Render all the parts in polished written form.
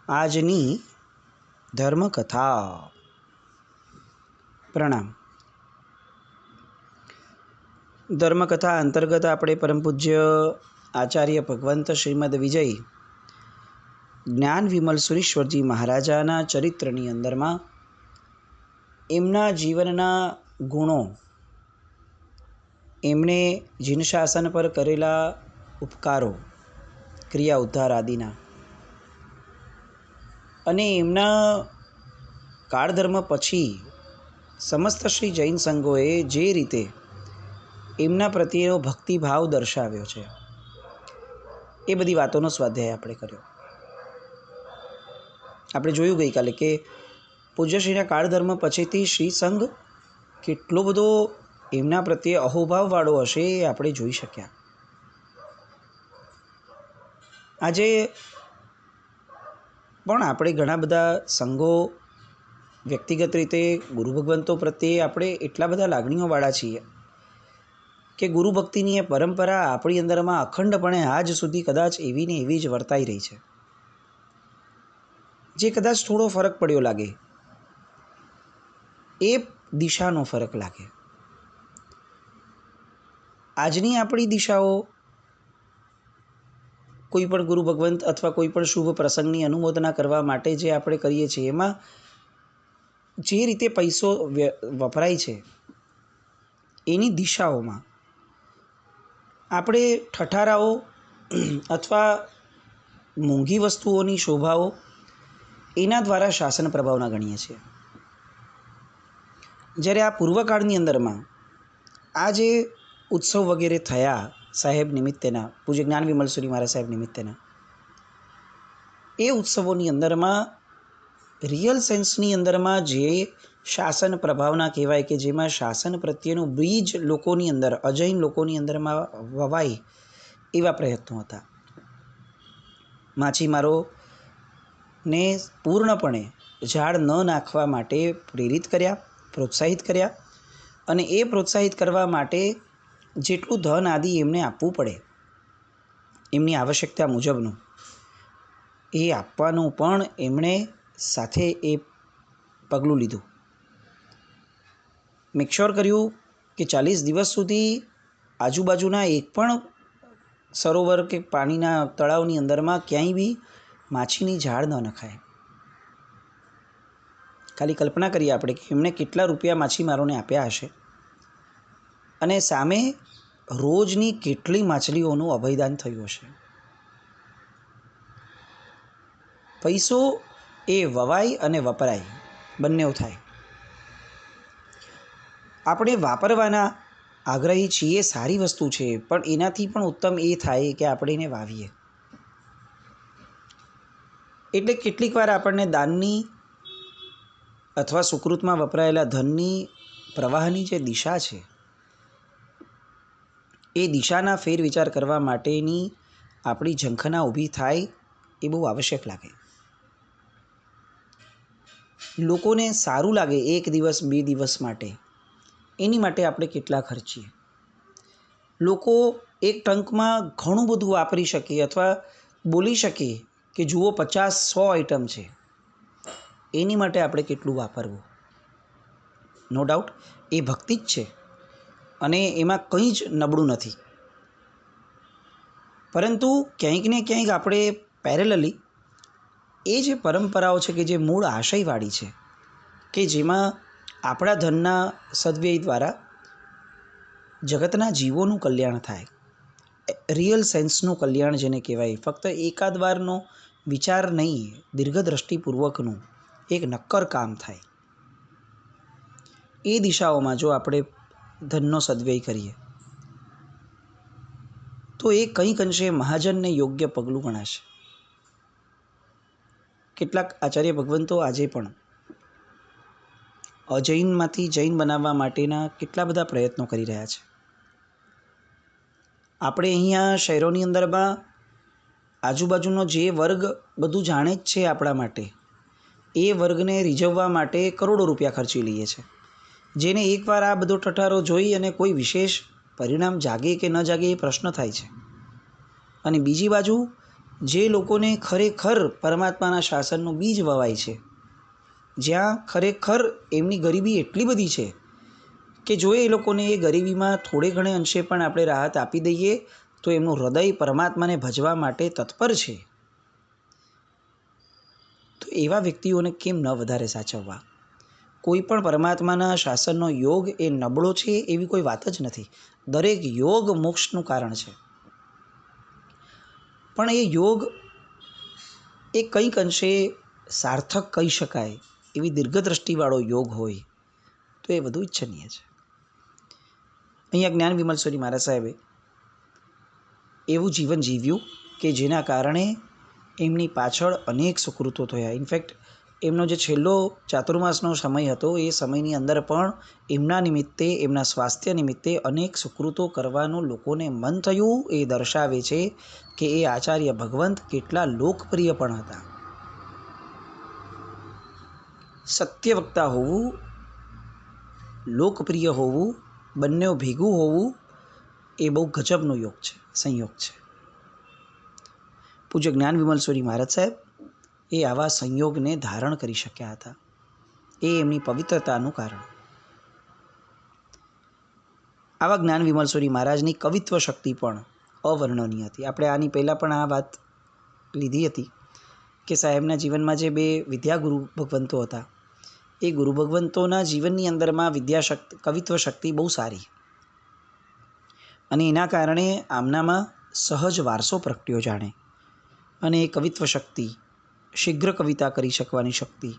આજની ધર્મકથા. પ્રણામ. ધર્મકથા અંતર્ગત આપણે પરમ પૂજ્ય આચાર્ય ભગવંત શ્રીમદ વિજય જ્ઞાન વિમલ સુરીશ્વરજી મહારાજાના ચરિત્રની અંદરમાં એમના જીવનના ગુણો, એમણે જીન શાસન પર કરેલા ઉપકારો, ક્રિયા ઉદ્ધાર આદિના, અને એમના કાળધર્મ પછી સમસ્ત શ્રી જૈન સંઘોએ જે રીતે એમના પ્રત્યેનો ભક્તિભાવ દર્શાવ્યો છે, એ બધી વાતોનો સ્વાધ્યાય આપણે કર્યો. આપણે જોયું ગઈકાલે કે પૂજ્યશ્રીના કાળધર્મ પછીથી શ્રી સંઘ કેટલો બધો એમના પ્રત્યે અહોભાવવાળો હશે એ આપણે જોઈ શક્યા. આજે પણ આપણે ઘણા બધા સંઘો વ્યક્તિગત રીતે ગુરુ ભગવંતો પ્રત્યે આપણે એટલા બધા લાગણીઓવાળા છીએ કે ગુરુ ભક્તિની એ પરંપરા આપણી અંદરમાં અખંડપણે આજ સુધી કદાચ એવી ને એવી જ વર્તાઈ રહી છે. જે કદાચ થોડો ફરક પડ્યો લાગે એ દિશાનો ફરક લાગે. આજની આપણી દિશાઓ કોઈ પણ ગુરુ ભગવંત અથવા કોઈ પણ શુભ પ્રસંગની અનુમોદના કરવા માટે જે આપણે કરીએ છીએ, એમાં જે રીતે પૈસો વપરાય છે એની દિશાઓમાં આપણે ઠઠારાઓ અથવા મોંઘી વસ્તુઓની શોભાઓ એના દ્વારા શાસન પ્રભાવના ગણીએ છીએ. જ્યારે આ પૂર્વકાળની અંદરમાં આ જે ઉત્સવ વગેરે થયા સાહેબ નિમિત્તેના, પૂજ્ય જ્ઞાન વિમલ સુરી મહારાજ સાહેબ નિમિત્તેના, એ ઉત્સવોની અંદરમાં રિયલ સેન્સની અંદરમાં જે શાસન પ્રભાવના કહેવાય કે જેમાં શાસન પ્રત્યેનું બીજ લોકોની અંદર, અજૈન લોકોની અંદરમાં વવાય એવા પ્રયત્નો હતા. માછીમારોને પૂર્ણપણે ઝાડ ન નાખવા માટે પ્રેરિત કર્યા, પ્રોત્સાહિત કર્યા, અને એ પ્રોત્સાહિત કરવા માટે જેટલું ધન આદિ એમને આપવું પડે એમની આવશ્યકતા મુજબનું એ આપવાનું પણ એમણે સાથે એ પગલું લીધું. મેકશ્યોર કર્યું કે 40 દિવસ સુધી આજુબાજુના એક પણ સરોવર કે પાણીના તળાવની અંદરમાં ક્યાંય બી માછીની ઝાડ ન નખાય. ખાલી કલ્પના કરીએ આપણે કે એમણે કેટલા રૂપિયા માછીમારોને આપ્યા હશે, અને સામે રોજની કેટલી માછલીઓનું અભયદાન થયું હશે. પૈસો એ વવાય અને વપરાય બંને થાય. આપણે વાપરવાના આગ્રહી છીએ, સારી વસ્તુ છે, પણ એનાથી પણ ઉત્તમ એ થાય કે આપણે એને વાવીએ. એટલે કેટલીક વાર આપણને દાનની અથવા સુકૃતમાં વપરાયેલા ધનની પ્રવાહની જે દિશા છે એ દિશાના ફેરવિચાર કરવા માટેની આપણી ઝંખના ઊભી થાય એ બહુ આવશ્યક લાગે. લોકોને સારું લાગે 1 દિવસ 2 દિવસ માટે, એની માટે આપણે કેટલા ખર્ચીએ. લોકો એક ટંકમાં ઘણું બધું વાપરી શકે અથવા બોલી શકે કે જુઓ 50-100 આઈટમ છે, એની માટે આપણે કેટલું વાપરવું. નો ડાઉટ એ ભક્તિ જ છે અને એમાં કંઈ જ નબળું નથી. પરંતુ ક્યાંક ને ક્યાંક આપણે પેરેલલી એ જે પરંપરાઓ છે કે જે મૂળ આશયવાળી છે, કે જેમાં આપણા ધનના સદવ્યય દ્વારા જગતના જીવોનું કલ્યાણ થાય, રિયલ સેન્સનું કલ્યાણ જેને કહેવાય, ફક્ત એકાદ વારનો વિચાર નહીં, દીર્ઘદ્રષ્ટિપૂર્વકનું એક નક્કર કામ થાય, એ દિશાઓમાં જો આપણે ધનનો સદવ્યય કરીએ તો એ કંઈક અંશે મહાજનને યોગ્ય પગલું ગણાશે. કેટલાક આચાર્ય ભગવંતો આજે પણ અજૈનમાંથી જૈન બનાવવા માટેના કેટલા બધા પ્રયત્નો કરી રહ્યા છે. આપણે અહીંયા શહેરોની અંદરમાં આજુબાજુનો જે વર્ગ બધું જાણે જ છે આપણા માટે, એ વર્ગને રીઝવવા માટે કરોડો રૂપિયા ખર્ચી લઈએ છીએ. જેને એકવાર આ બધો ઠઠારો જોઈ અને કોઈ વિશેષ પરિણામ જાગે કે ન જાગે એ પ્રશ્ન થાય છે. અને બીજી બાજુ જે લોકોને ખરેખર પરમાત્માના શાસનનું બીજ વવાય છે, જ્યાં ખરેખર એમની ગરીબી એટલી બધી છે કે જો એ લોકોને એ ગરીબીમાં થોડે ઘણે અંશે પણ આપણે રાહત આપી દઈએ તો એમનું હૃદય પરમાત્માને ભજવા માટે તત્પર છે, તો એવા વ્યક્તિઓને કેમ ન વધારે સાચવવા? કોઈ પણ પરમાત્માના શાસનનો યોગ એ નબળો છે એવી કોઈ વાત જ નથી. દરેક યોગ મોક્ષનું કારણ છે. પણ એ યોગ એ કંઈક અંશે સાર્થક કહી શકાય એવી દીર્ઘદ્રષ્ટિવાળો યોગ હોય તો એ વધુ ઈચ્છનીય છે. અહીંયા જ્ઞાન વિમલસ્વરી મહારાજ સાહેબે એવું જીવન જીવ્યું કે જેના કારણે એમની પાછળ અનેક સુકૃતો થયા. ઇનફેક્ટ એમનો જે છેલ્લો ચાતુર્માસનો સમય હતો એ સમયની અંદર પણ એમના નિમિત્તે, એમના સ્વાસ્થ્ય નિમિત્તે અનેક સુકૃતો કરવાનું લોકોને મન થયું. એ દર્શાવે છે કે એ આચાર્ય ભગવંત કેટલા લોકપ્રિય પણ હતા. સત્યવક્તા હોવું, લોકપ્રિય હોવું, બંને ભેગું હોવું એ બહુ ગજબનો યોગ છે, સંયોગ છે. પૂજ્ય જ્ઞાન વિમલસ્વરી મહારાજ સાહેબ એ આવા સંયોગને ધારણ કરી શક્યા હતા. એ એમની પવિત્રતાનું કારણ. આવા જ્ઞાન વિમલસ્વરી મહારાજની કવિત્વ શક્તિ પણ અવર્ણનીય હતી. આપણે આની પહેલાં પણ આ વાત લીધી હતી કે સાહેબના જીવનમાં જે બે વિદ્યાગુરુ ભગવંતો હતા એ ગુરુ ભગવંતોના જીવનની અંદરમાં વિદ્યાશક્તિ, કવિત્વ શક્તિ બહુ સારી અને એના કારણે આમનામાં સહજ વારસો પ્રગટ્યો જાણે. અને એ કવિત્વ શક્તિ, શીઘ્ર કવિતા કરી શકવાની શક્તિ,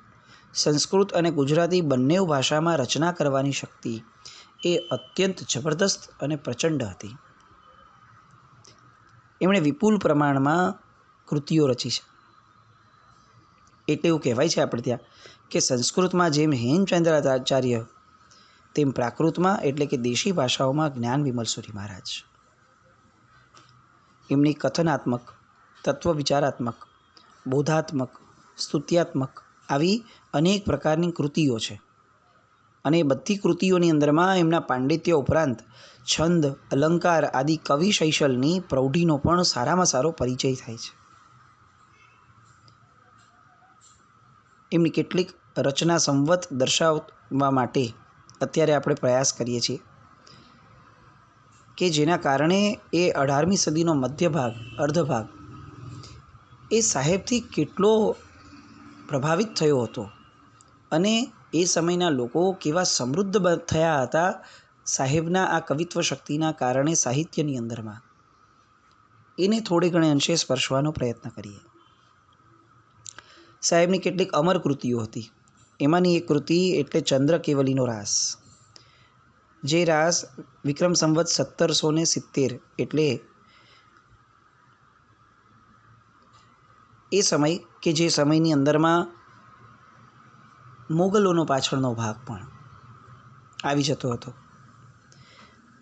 સંસ્કૃત અને ગુજરાતી બંને ભાષામાં રચના કરવાની શક્તિ એ અત્યંત જબરદસ્ત અને પ્રચંડ હતી. એમણે વિપુલ પ્રમાણમાં કૃતિઓ રચી છે. એટલે એવું કહેવાય છે આપણે ત્યાં કે સંસ્કૃતમાં જેમ હેમચંદ્રાચાર્ય તેમ પ્રાકૃતમાં એટલે કે દેશી ભાષાઓમાં જ્ઞાન વિમલસ્વરી મહારાજ. એમની કથનાત્મક, તત્વવિચારાત્મક, બોધાત્મક, સ્તુત્યાત્મક આવી અનેક પ્રકારની કૃતિઓ છે. અને એ બધી કૃતિઓની અંદરમાં એમના પાંડિત્ય ઉપરાંત છંદ, અલંકાર આદિ કવિ શૈશલની પ્રૌઢિનો પણ સારામાં સારો પરિચય થાય છે. એમની કેટલીક રચના સંવત દર્શાવવા માટે અત્યારે આપણે પ્રયાસ કરીએ છીએ કે જેના કારણે એ 18મી સદીનો મધ્ય ભાગ, અર્ધ ભાગ એ સાહેબથી કેટલો પ્રભાવિત થયો હતો અને એ સમયના લોકો કેવા સમૃદ્ધ થયા હતા સાહેબના આ કવિત્વ શક્તિના કારણે સાહિત્યની અંદરમાં. એને થોડે ઘણે અંશે સ્પર્શવાનો પ્રયત્ન કરીએ. સાહેબની કેટલીક અમર કૃતિઓ હતી. એમાંની એક કૃતિ એટલે ચંદ્રકેવલીનો રાસ, જે રાસ વિક્રમ સંવત 1770 એટલે એ સમય કે જે સમયની અંદરમાં મોગલોનો પાછળનો ભાગ પણ આવી જતો હતો.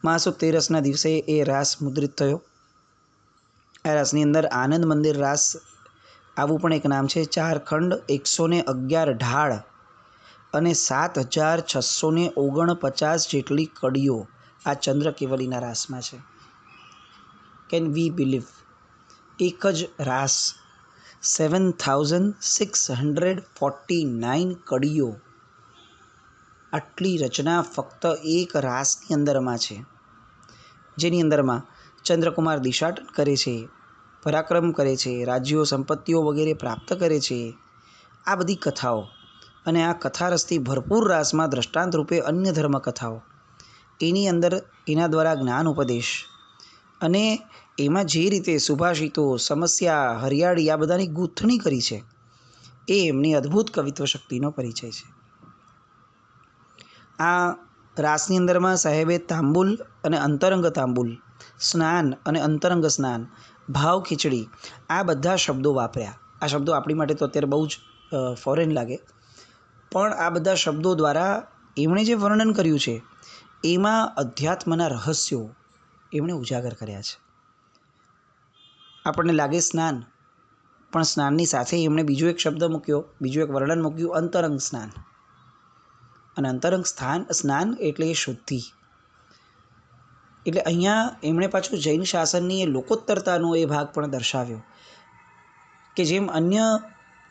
મહાસુદ તેરસના દિવસે એ રાસ મુદ્રિત થયો. આ રાસની અંદર આનંદ મંદિર રાસ આવું પણ એક નામ છે. 4 ખંડ, 111 ઢાળ અને 7649 જેટલી કડીઓ આ ચંદ્રકેવલીના રાસમાં છે. Can we believe? એક જ રાસ 7649 કડીઓ, આટલી રચના ફક્ત એક રાસની અંદરમાં છે, જેની અંદરમાં ચંદ્રકુમાર દિશાટન કરે છે, પરાક્રમ કરે છે, રાજ્યો સંપત્તિઓ વગેરે પ્રાપ્ત કરે છે. આ બધી કથાઓ અને આ કથારસથી ભરપૂર રાસમાં દ્રષ્ટાંત રૂપે અન્ય ધર્મ કથાઓ, એની અંદર એના દ્વારા જ્ઞાન ઉપદેશ અને એમાં જે રીતે સુભાષિતો, સમસ્યા, હરિયાળી આ બધાની ગૂંથણી કરી છે એ એમની અદ્ભુત કવિત્વ શક્તિનો પરિચય છે. આ રાસની અંદરમાં સાહેબે તાંબુલ અને અંતરંગ તાંબુલ, સ્નાન અને અંતરંગ સ્નાન, ભાવ ખીચડી આ બધા શબ્દો વાપર્યા. આ શબ્દો આપણી માટે તો અત્યારે બહુ જ ફોરેન લાગે, પણ આ બધા શબ્દો દ્વારા એમણે જે વર્ણન કર્યું છે એમાં અધ્યાત્મના રહસ્યો એમણે ઉજાગર કર્યા છે. આપણને લાગે સ્નાન, પણ સ્નાનની સાથે એમણે બીજો એક શબ્દ મૂક્યો, બીજું એક વર્ણન મૂક્યું, અંતરંગ સ્નાન. અને અંતરંગ સ્નાન એટલે એ શુદ્ધિ. એટલે અહીંયા એમણે પાછું જૈન શાસનની એ લોકોત્તરતાનો એ ભાગ પણ દર્શાવ્યો કે જેમ અન્ય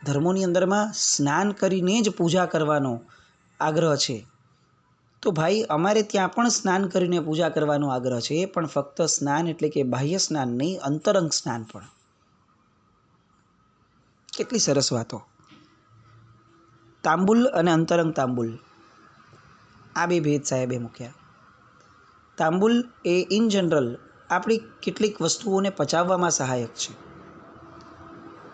ધર્મોની અંદરમાં સ્નાન કરીને જ પૂજા કરવાનો આગ્રહ છે, તો ભાઈ અમારે ત્યાં પણ સ્નાન કરીને પૂજા કરવાનો આગ્રહ છે, પણ ફક્ત સ્નાન એટલે કે બાહ્ય સ્નાન નહીં, અંતરંગ સ્નાન પણ. કેટલી સરસ વાતો. તાંબુલ અને અંતરંગ તાંબુલ, આ બે ભેદ સાહેબે મૂક્યા. તાંબુલ એ ઇન જનરલ આપણી કેટલીક વસ્તુઓને પચાવવામાં સહાયક છે,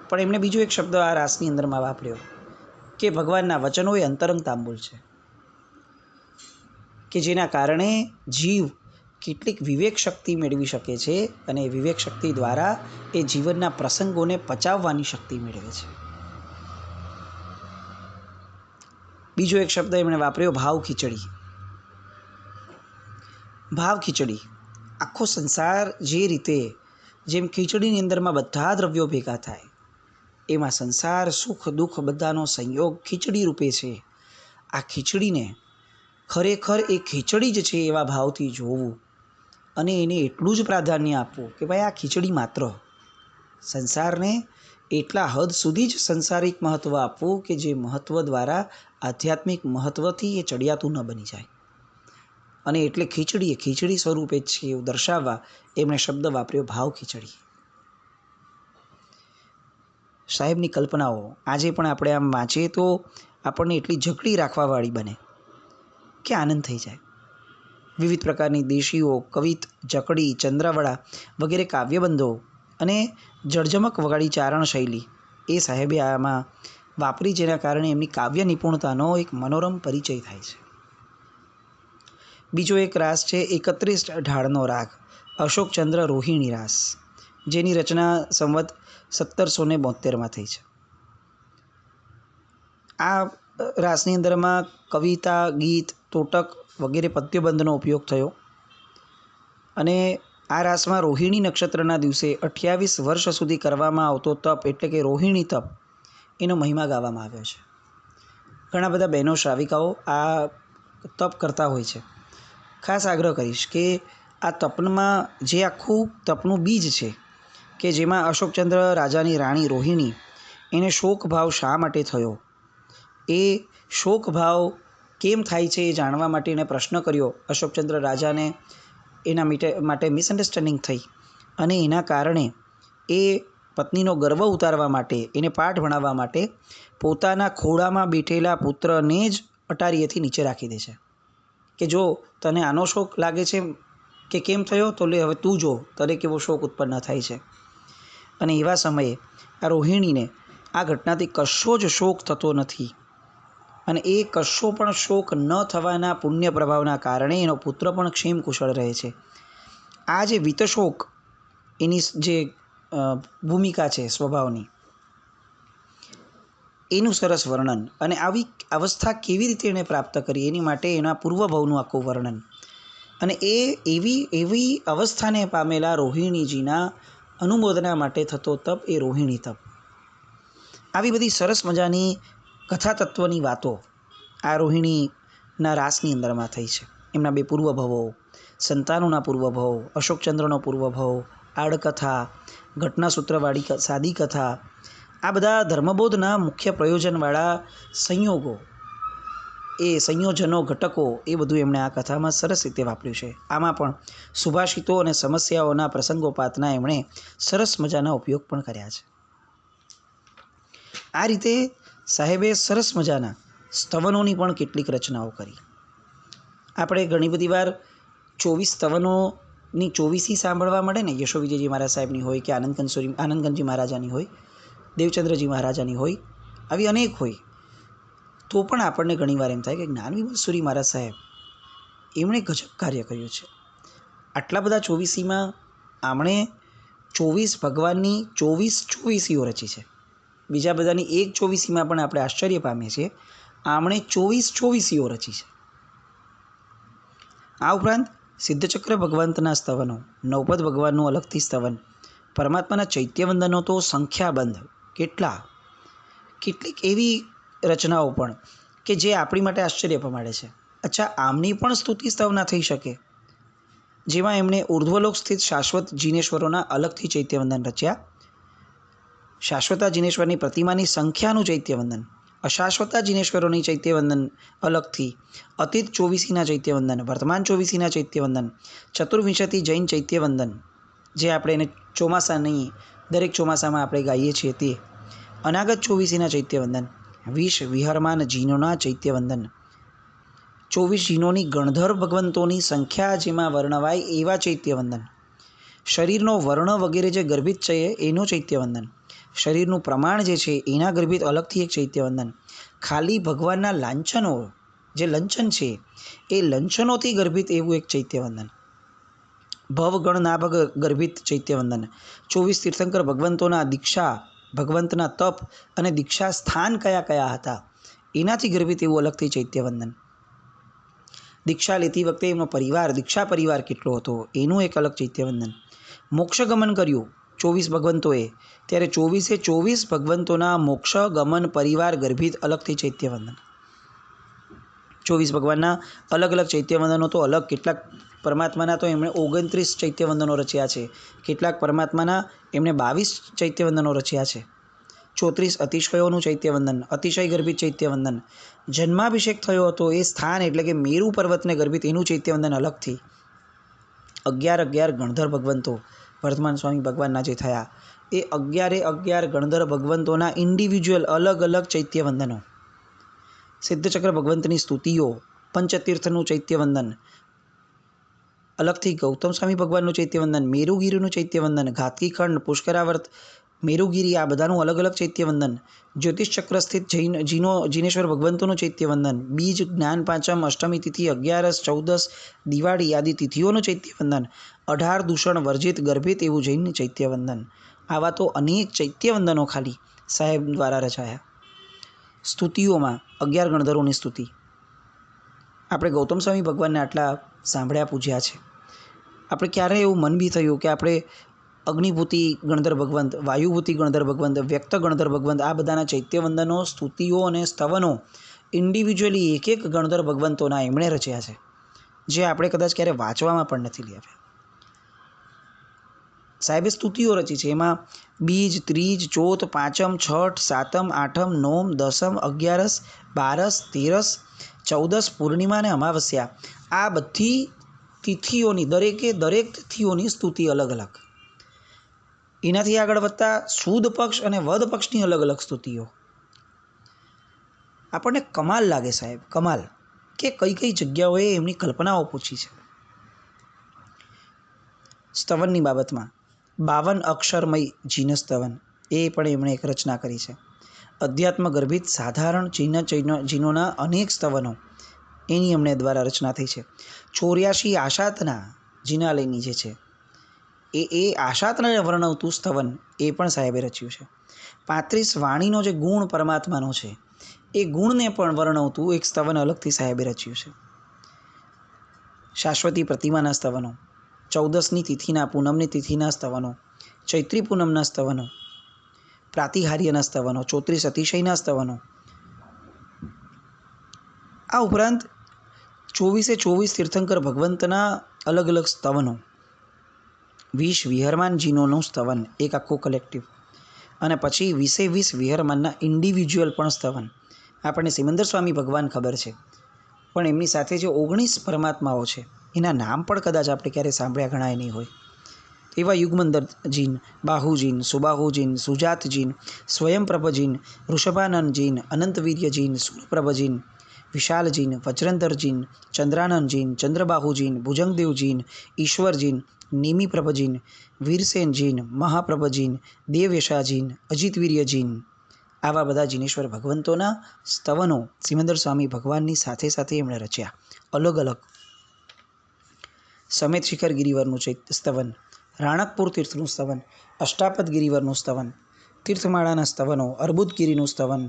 પણ એમણે બીજો એક શબ્દ આ રાસની અંદરમાં વાપર્યો કે ભગવાનના વચનો એ અંતરંગ તાંબુલ છે, કે જેના કારણે જીવ કેટલીક વિવેક શક્તિ મેળવી શકે છે અને વિવેક શક્તિ દ્વારા એ જીવનના પ્રસંગોને પચાવવાની શક્તિ મેળવે છે. બીજો એક શબ્દ એમણે વાપર્યો ભાવ ખીચડી. ભાવ ખીચડી, આખો સંસાર જે રીતે જેમ ખીચડીની અંદરમાં બધા દ્રવ્યો ભેગા થાય, એમાં સંસાર સુખ દુઃખ બધાનો સંયોગ ખીચડી રૂપે છે. આ ખીચડીને ખરેખર એ ખીચડી જ છે એવા ભાવથી જોવું અને એને એટલું જ પ્રાધાન્ય આપવું કે ભાઈ આ ખીચડી માત્ર. સંસારને એટલા હદ સુધી જ સંસારિક મહત્ત્વ આપવું કે જે મહત્ત્વ દ્વારા આધ્યાત્મિક મહત્ત્વથી એ ચડિયાતું ન બની જાય. અને એટલે ખીચડી એ ખીચડી સ્વરૂપે જ છે એવું દર્શાવવા એમણે શબ્દ વાપર્યો ભાવ ખીચડી. સાહેબની કલ્પનાઓ આજે પણ આપણે આમ વાંચીએ તો આપણને એટલી જકડી રાખવાવાળી બને કે આનંદ થઈ જાય. વિવિધ પ્રકારની દેશીઓ, કવિત, જકડી, ચંદ્રવડા વગેરે કાવ્યબંધો અને જળજમક વગાડી ચારણ શૈલી એ સાહેબે આમાં વાપરી, જેના કારણે એમની કાવ્ય નિપુણતાનો એક મનોરમ પરિચય થાય છે. બીજો એક રાસ છે 31 ઢાળનો રાગ, અશોકચંદ્ર રોહિણી રાસ, જેની રચના સંવત 1772માં થઈ છે. આ રાસની અંદરમાં કવિતા, ગીત, તોટક વગેરે પદ્યબંધનો ઉપયોગ થયો અને આ રાસમાં રોહિણી નક્ષત્રના દિવસે 28 વર્ષ સુધી કરવામાં આવતો તપ એટલે કે રોહિણી તપ, એનો મહિમા ગાવામાં આવ્યો છે. ઘણા બધા બહેનો શ્રાવિકાઓ આ તપ કરતા હોય છે. ખાસ આગ્રહ કરીશ કે આ તપમાં જે આખું તપનું બીજ છે કે જેમાં અશોકચંદ્ર રાજાની રાણી રોહિણી એને શોકભાવ શા માટે થયો, એ શોકભાવ કેમ થાય છે એ જાણવા માટે એણે પ્રશ્ન કર્યો. અશોકચંદ્ર રાજાને એના માટે મિસઅન્ડરસ્ટેન્ડિંગ થઈ અને એના કારણે એ પત્નીનો ગર્વ ઉતારવા માટે, એને પાઠ ભણાવવા માટે પોતાના ખોળામાં બેઠેલા પુત્રને જ અટારીએથી નીચે રાખી દે છે કે જો તને આનો શોક લાગે છે કે કેમ થયો, તો લે હવે તું જો તને કેવો શોક ઉત્પન્ન થાય છે. અને એવા સમયે આ રોહિણીને આ ઘટનાથી કશો જ શોક થતો નથી અને એ કશો પણ શોક ન થવાના પુણ્ય પ્રભાવના કારણે એનો પુત્ર પણ ક્ષેમ કુશળ રહે છે. આ જે વિતશોક એની જે ભૂમિકા છે સ્વભાવની, એનું સરસ વર્ણન અને આવી અવસ્થા કેવી રીતે એણે પ્રાપ્ત કરી એની માટે એના પૂર્વભાવનું આખું વર્ણન અને એ એવી અવસ્થાને પામેલા રોહિણીજીના અનુમોદના માટે થતો તપ એ રોહિણી તપ. આવી બધી સરસ મજાની કથા તત્વની વાતો આ રોહિણીના રાસની અંદરમાં થઈ છે. એમના બે પૂર્વભવો, સંતાનોના પૂર્વભવ, અશોકચંદ્રનો પૂર્વભવ, આડકથા, ઘટનાસૂત્રવાળી સાદી કથા, આ બધા ધર્મબોધના મુખ્ય પ્રયોજનવાળા સંયોગો, એ સંયોજનો, ઘટકો, એ બધું એમણે આ કથામાં સરસ રીતે વાપર્યું છે. આમાં પણ સુભાષિતો અને સમસ્યાઓના પ્રસંગોપાતના એમણે સરસ મજાના ઉપયોગ પણ કર્યા છે. આ રીતે સાહેબે સરસ મજાના સ્તવનોની પણ કેટલીક રચનાઓ કરી. આપણે ઘણી બધી વાર 24 સ્તવનોની 24 સાંભળવા મળે ને, યશોવિજયજી મહારાજ સાહેબની હોય કે આનંદગંજી મહારાજાની હોય, દેવચંદ્રજી મહારાજાની હોય, આવી અનેક હોય, તો પણ આપણને ઘણીવાર એમ થાય કે જ્ઞાનવિમલ સુરી મહારાજ સાહેબ એમણે ગજબ કાર્ય કર્યું છે. આટલા બધા 24માં આમણે 24 ભગવાનની 24 રચી છે. બીજા બધાની 1 24માં પણ આપણે આશ્ચર્ય પામીએ છીએ, આમણે 24 રચી છે. આ ઉપરાંત સિદ્ધચક્ર ભગવંતના સ્તવનો, નવપદ ભગવાનનું અલગથી સ્તવન, પરમાત્માના ચૈત્યવંદનો તો સંખ્યાબંધ, કેટલીક એવી રચનાઓ પણ કે જે આપણી માટે આશ્ચર્ય પમાડે છે. અચ્છા, આમની પણ સ્તુતિ સ્તવના થઈ શકે, જેમાં એમણે ઉર્ધ્વલોક સ્થિત શાશ્વત જીનેશ્વરોના અલગથી ચૈત્યવંદન રચ્યા શાશ્વતા જિનેશ્વરની પ્રતિમાની સંખ્યાનું ચૈત્યવંદન, અશાશ્વતા જિનેશ્વરોની ચૈત્યવંદન અલગથી, અતીત ચોવીસીના ચૈત્યવંદન, વર્તમાન ચોવીસીના ચૈત્યવંદન, ચતુર્વિંશતિ જૈન ચૈત્યવંદન, જે આપણે એને ચોમાસાની દરેક ચોમાસામાં આપણે ગાઈએ છીએ તે, અનાગત ચોવીસીના ચૈત્યવંદન, 20 વિહરમાન જીનોના ચૈત્યવંદન, 24 જીનોની ગણધર ભગવંતોની સંખ્યા જેમાં વર્ણવાય એવા ચૈત્યવંદન, શરીરનો વર્ણ વગેરે જે ગર્ભિત છે એનું ચૈત્યવંદન, શરીરનું પ્રમાણ જે છે એના ગર્ભિત અલગથી એક ચૈત્યવંદન, ખાલી ભગવાનના લાંછનો જે લંચન છે એ લંચનોથી ગર્ભિત એવું એક ચૈત્યવંદન, ભવગણ નાભ ગર્ભિત ચૈત્યવંદન, 24 તીર્થંકર ભગવંતોના દીક્ષા, ભગવંતના તપ અને દીક્ષા સ્થાન કયા કયા હતા એનાથી ગર્ભિત એવું અલગથી ચૈત્યવંદન, દીક્ષા લેતી વખતે એમનો પરિવાર, દીક્ષા પરિવાર કેટલો હતો એનું એક અલગ ચૈત્યવંદન, મોક્ષગમન કર્યું 24 ભગવંતોએ ત્યારે 24 ભગવંતોના મોક્ષગમન પરિવાર ગર્ભિત અલગથી ચૈત્યવંદન, 24 ભગવાનના અલગ અલગ ચૈત્યવંદનો તો અલગ, કેટલાક પરમાત્માના તો એમણે 29 ચૈત્યવંદનો રચ્યા છે, કેટલાક પરમાત્માના એમણે 22 ચૈત્યવંદનો રચ્યા છે, 34 અતિશયોનું ચૈત્યવંદન, અતિશય ગર્ભિત ચૈત્યવંદન, જન્માભિષેક થયો હતો એ સ્થાન એટલે કે મેરુ પર્વતને ગર્ભિત એનું ચૈત્યવંદન અલગથી, 11 ગણધર ભગવંતો વર્ધમાન સ્વામી ભગવાનના જે થયા એ 11 ગણધર ભગવંતોના ઇન્ડિવિજ્યુઅલ અલગ અલગ ચૈત્યવંદનો, સિદ્ધચક્ર ભગવંતની સ્તુતિઓ, પંચતીર્થનું ચૈત્યવંદન, અલગથી ગૌતમ સ્વામી ભગવાનનું ચૈત્યવંદન, મેરુગીરીનું ચૈત્યવંદન, ઘાતકીખંડ, પુષ્કરાવર્ત, મેરુગીરી આ બધાનું અલગ અલગ ચૈત્યવંદન, જ્યોતિષચક્ર સ્થિત જીનેશ્વર ભગવંતોનું ચૈત્યવંદન, બીજ, જ્ઞાન પાંચમ, અષ્ટમી તિથિ, 11, 14, દિવાળી આદિ તિથિઓનું ચૈત્યવંદન, 18 દૂષણ વર્જિત ગર્ભિત એવું જૈન ચૈત્યવંદન, આવા તો અનેક ચૈત્યવંદનો ખાલી સાહેબ દ્વારા રચાયા. સ્તુતિઓમાં 11 ગણધરોની સ્તુતિ, આપણે ગૌતમ સ્વામી ભગવાનને આટલા સાંભળ્યા પૂજ્યા છે, આપણે ક્યારે એવું મન બી થયું કે આપણે અગ્નિભૂતિ ગણધર ભગવંત, વાયુભૂતિ ગણધર ભગવંત, વ્યક્ત ગણધર ભગવંત આ બધાના ચૈત્યવંદનો, સ્તુતિઓ અને સ્તવનો ઇન્ડિવિજ્યુઅલી એક એક ગણધર ભગવંતોના એમણે રચ્યા છે, જે આપણે કદાચ ક્યારે વાંચવામાં પણ નથી લાવ્યા. સાહેબે સ્તુતિઓ રચી છે, એમાં બીજ, ત્રીજ, ચોથ, પાંચમ, છઠ, સાતમ, આઠમ, નોમ, દસમ, 11, 12, 13, 14, પૂર્ણિમા અને અમાવસ્યા આ બધી તિથિઓની દરેક તિથિઓની સ્તુતિ અલગ અલગ. એનાથી આગળ વધતા સુદ પક્ષ અને વદ પક્ષની અલગ અલગ સ્તુતિઓ. આપણને કમાલ લાગે સાહેબ, કમાલ કે કઈ જગ્યાઓએ એમની કલ્પનાઓ પૂછી છે. સ્તવનની બાબતમાં 52 અક્ષરમય જીન સ્તવન એ પણ એમણે એક રચના કરી છે. અધ્યાત્મ ગર્ભિત સાધારણ જીનોના અનેક સ્તવનો એની એમણે દ્વારા રચના થઈ છે. 84 આશાતના જીનાલયની જે છે એ આશાતને વર્ણવતું સ્તવન એ પણ સાહેબે રચ્યું છે. 35 વાણીનો જે ગુણ પરમાત્માનો છે એ ગુણને પણ વર્ણવતું એક સ્તવન અલગથી સાહેબે રચ્યું છે. શાશ્વતી પ્રતિમાના સ્તવનો, 14ની તિથિના પૂનમની તિથિના સ્તવનો, ચૈત્રી પૂનમના સ્તવનો, પ્રાતિહાર્યના સ્તવનો, 34 અતિશયના સ્તવનો, આ ઉપરાંત 24 તીર્થંકર ભગવંતના અલગ અલગ સ્તવનો, 20 વિહરમાન જીનોનું સ્તવન એક આખું કલેક્ટિવ, અને પછી 20 વિહરમાનના ઇન્ડિવિજ્યુઅલ પણ સ્તવન. આપણને સિમંદર સ્વામી ભગવાન ખબર છે, પણ એમની સાથે જે 19 પરમાત્માઓ છે એના નામ પણ કદાચ આપણે ક્યારેય સાંભળ્યા ગણાય નહીં હોય. એવા યુગમંદર જીન, બાહુ જીન, સુબાહુ જીન, સુજાત જીન, સ્વયંપ્રભ જીન, ઋષભાનંદ જીન, અનંતવીર્ય જીન, સૂરપ્રભ જીન, વિશાલ જીન, વજ્રંધર જીન, ચંદ્રાનંદ જીન, ચંદ્રબાહુ જીન, ભુજંગદેવ જીન, ઈશ્વર જીન, નિમિપ્રભ જીન, વીરસેન જીન, મહાપ્રભ જીન, દેવયશા જીન, અજિતવીર્ય જીન, આવા બધા જીનેશ્વર ભગવંતોના સ્તવનો સિમંદર સ્વામી ભગવાનની સાથે સાથે એમણે રચ્યા અલગ અલગ. સમેત શિખર ગિરિવરનું સ્તવન, રાણકપુર તીર્થનું સ્તવન, અષ્ટાપદ ગિરિવરનું સ્તવન, તીર્થમાળાના સ્તવનો, અર્બુદગીરીનું સ્તવન,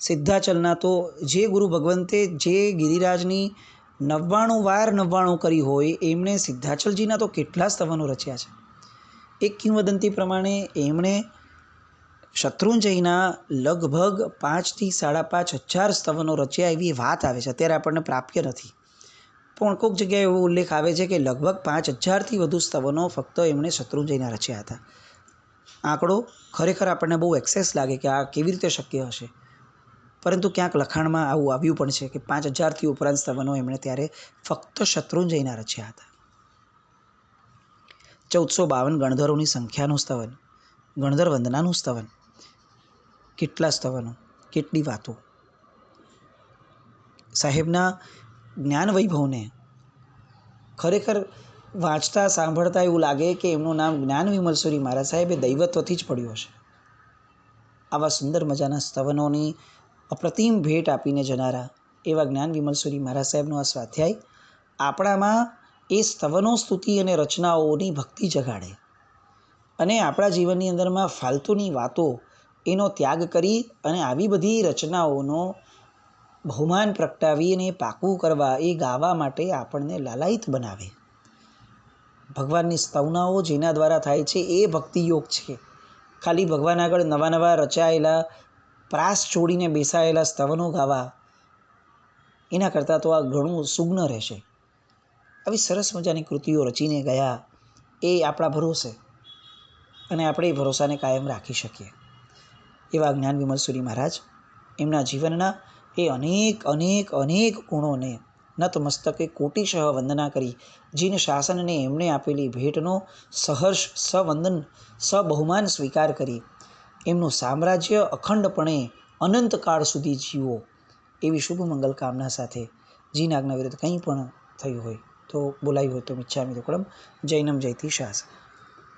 સિદ્ધાચલના તો જે ગુરુ ભગવંતે જે ગિરિરાજની 99 વાર 99 કરી હોય એમણે સિદ્ધાચલજીના તો કેટલા સ્તવનો રચ્યા છે. એક કિંવદંતી પ્રમાણે એમણે શત્રુંજયના લગભગ 5 થી 5.5 હજાર સ્તવનો રચ્યા એવી વાત આવે છે. અત્યારે આપણને પ્રાપ્ય નથી, પણ કોઈક જગ્યાએ એવો ઉલ્લેખ આવે છે કે લગભગ 5000થી વધુ સ્તવનો ફક્ત એમણે શત્રુંજયના રચ્યા હતા. આંકડો ખરેખર આપણને બહુ એક્સેસ લાગે કે આ કેવી રીતે શક્ય હશે, પરંતુ ક્યાંક લખાણમાં આવું આવ્યું પણ છે કે 5000થી ઉપરાંત સ્તવનો એમણે ત્યારે ફક્ત શત્રુંજયના રચ્યા હતા. 1452 ગણધરોની સંખ્યાનું સ્તવન, ગણધર વંદનાનું સ્તવન, કેટલા સ્તવનો, કેટલી વાતો. સાહેબના જ્ઞાન વૈભવને ખરેખર વાંચતા સાંભળતા એવું લાગે કે એમનું નામ જ્ઞાન વિમલસુરી મહારાજ સાહેબે દૈવત્વથી જ પડ્યું હશે. આવા સુંદર મજાના સ્તવનોની અપ્રતિમ ભેટ આપીને જનારા એવા જ્ઞાન વિમલસુરી મહારાજ સાહેબનો આ સ્વાધ્યાય આપણામાં એ સ્તવનો સ્તુતિ અને રચનાઓની ભક્તિ જગાડે અને આપણા જીવનની અંદરમાં ફાલતુની વાતો એનો ત્યાગ કરી અને આવી બધી રચનાઓનો બહુમાન પ્રગટાવી અને પાકું કરવા, એ ગાવા માટે આપણને લાલાયિત બનાવે. ભગવાનની સ્તવનાઓ જેના દ્વારા થાય છે એ ભક્તિયોગ છે. ખાલી ભગવાન આગળ નવા નવા રચાયેલા પ્રાસ છોડીને બેસાયેલા સ્તવનો ગાવા એના કરતાં તો આ ઘણું સુગ્ન રહેશે. આવી સરસ મજાની કૃતિઓ રચીને ગયા એ આપણા ભરોસે, અને આપણે એ ભરોસાને કાયમ રાખી શકીએ એવા જ્ઞાન વિમલસુરી મહારાજ એમના જીવનના એ અનેક અનેક અનેક ગુણોને નતમસ્તકે કોટિશઃ વંદના કરી જીન શાસનને એમણે આપેલી ભેટનો સહર્ષ સવંદન સબહુમાન સ્વીકાર કરી એમનું સામ્રાજ્ય અખંડપણે અનંતકાળ સુધી જીવો એવી શુભ મંગલ કામના સાથે જીન આજ્ઞા વિરુદ્ધ કંઈ પણ થયું હોય તો બોલાયું હોય તો મિચ્છામિ દુક્કડમ. જૈનમ જયતિ શાસન.